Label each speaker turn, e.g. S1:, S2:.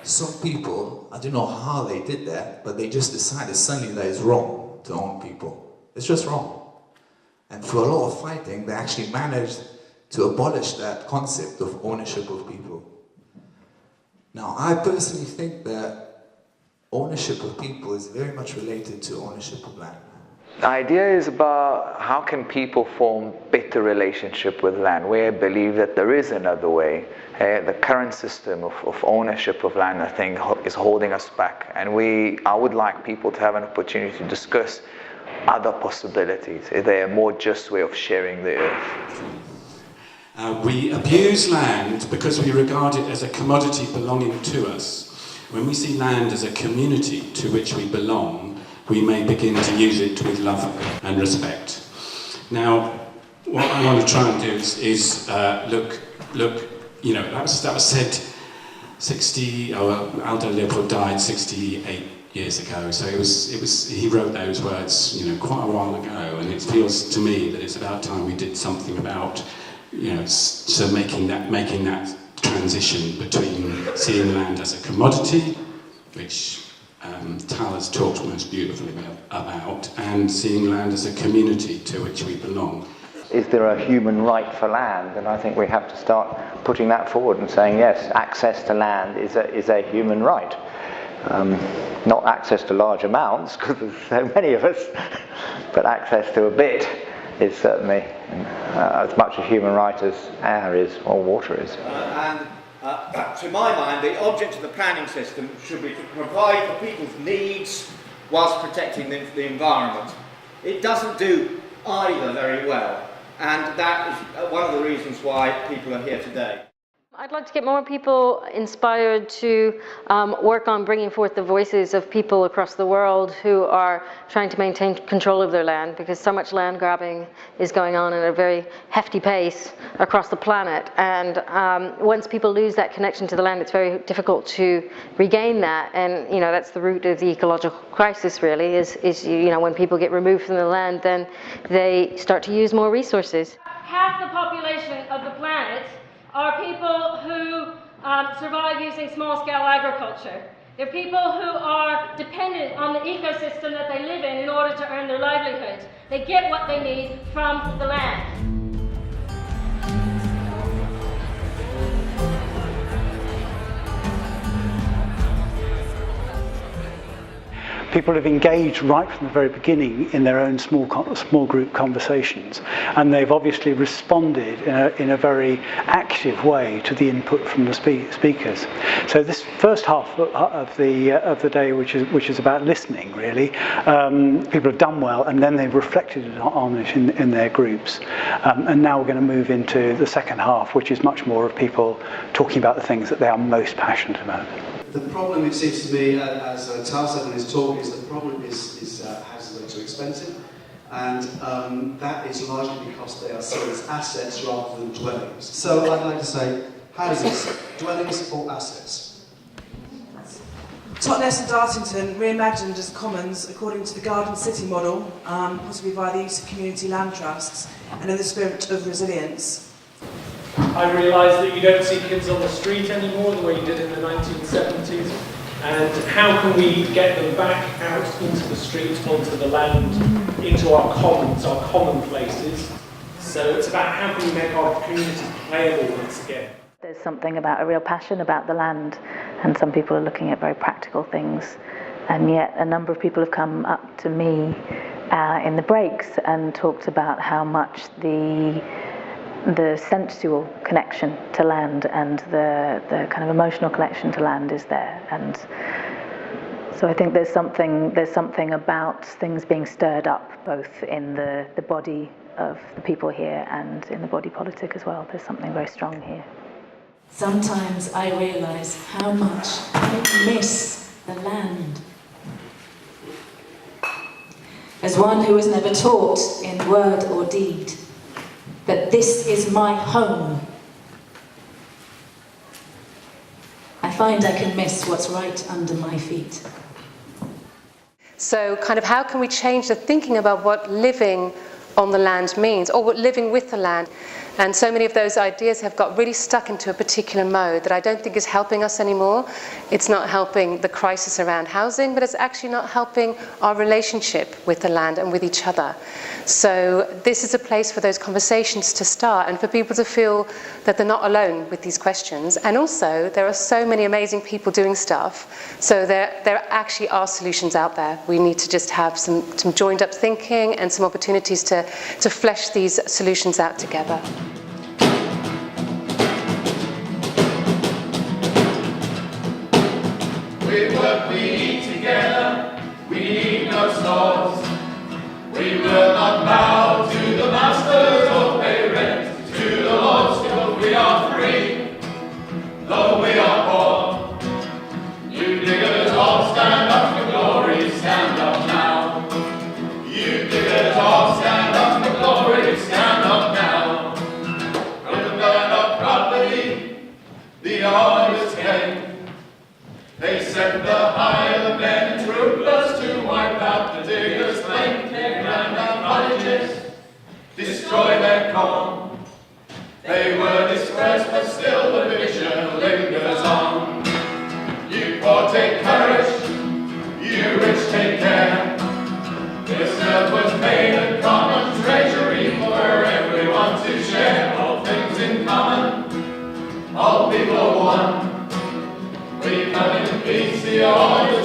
S1: some people, I don't know how they did that, but they just decided suddenly that it's wrong to own people. It's just wrong. And through a lot of fighting, they actually managed to abolish that concept of ownership of people. Now, I personally think that ownership of people is very much related to ownership of land.
S2: The idea is about how can people form better relationship with land. We believe that there is another way. The current system of ownership of land, I think, is holding us back. And I would like people to have an opportunity to discuss other possibilities. Is there a more just way of sharing the earth?
S3: We abuse land because we regard it as a commodity belonging to us. When we see land as a community to which we belong, we may begin to use it with love and respect. Now, what I want to try and do is look. You know, that was said Aldo Leopold died 68 years ago. So he wrote those words, you know, quite a while ago, and it feels to me that it's about time we did something about, you know, so making that transition between seeing land as a commodity, which Tal has talked most beautifully about, and seeing land as a community to which we belong.
S2: Is there a human right for land? And I think we have to start putting that forward and saying, yes, access to land is a human right. Not access to large amounts, because there's so many of us, but access to a bit is certainly as much a human right as air is or water is.
S4: To my mind, the object of the planning system should be to provide for people's needs whilst protecting the environment. It doesn't do either very well, and that is one of the reasons why people are here today.
S5: I'd like to get more people inspired to work on bringing forth the voices of people across the world who are trying to maintain control of their land, because so much land grabbing is going on at a very hefty pace across the planet. And once people lose that connection to the land, it's very difficult to regain that. And you know, that's the root of the ecological crisis, really, is you know, when people get removed from the land, then they start to use more resources.
S6: Half the population of the planet are people who survive using small-scale agriculture. They're people who are dependent on the ecosystem that they live in order to earn their livelihoods. They get what they need from the land.
S7: People have engaged right from the very beginning in their own small group conversations, and they've obviously responded in a very active way to the input from the speakers. So this first half of the day, which is about listening, really, people have done well, and then they've reflected on it in their groups. And now we're going to move into the second half, which is much more of people talking about the things that they are most passionate about.
S8: The problem, it seems to me, as Tal said in his talk, is the problem is houses are too expensive, and that is largely because they are seen as assets rather than dwellings. So I'd like to say houses, dwellings or assets.
S9: Totnes and Dartington reimagined as commons according to the Garden City model, possibly via the use of community land trusts and in the spirit of resilience.
S10: I realise that you don't see kids on the street anymore the way you did in the 1970s, and how can we get them back out into the street, onto the land, into our commons, our common places. So it's about how can we make our community playable once again.
S11: There's something about a real passion about the land, and some people are looking at very practical things, and yet a number of people have come up to me in the breaks and talked about how much the sensual connection to land and the kind of emotional connection to land is there. And so I think there's something about things being stirred up, both in the body of the people here and in the body politic as well. There's something very strong here.
S12: Sometimes I realise how much I miss the land. As one who was never taught in word or deed that this is my home, I find I can miss what's right under my feet.
S13: So kind of how can we change the thinking about what living on the land means, or what living with the land? And so many of those ideas have got really stuck into a particular mode that I don't think is helping us anymore. It's not helping the crisis around housing, but it's actually not helping our relationship with the land and with each other. So this is a place for those conversations to start and for people to feel that they're not alone with these questions. And also, there are so many amazing people doing stuff, so there actually are solutions out there. We need to just have some joined up thinking and some opportunities to flesh these solutions out together.
S14: We work, we eat together, we need no stores. We will not bow to the masters or pay rent to the lords till we are free, though we are poor. You diggers all stand up for glory, stand up now. You diggers all stand up for glory, stand up now. From the burn of property, the orders came. They sent the highwaymen troopers to wipe out the diggers' claim. They ran down cottages, destroy their corn. They were dispersed, but still the vision lingers on. You poor take courage, you rich take care. This earth was made a common treasury for everyone to share. All things in common, all people are one. We come in peace, the orders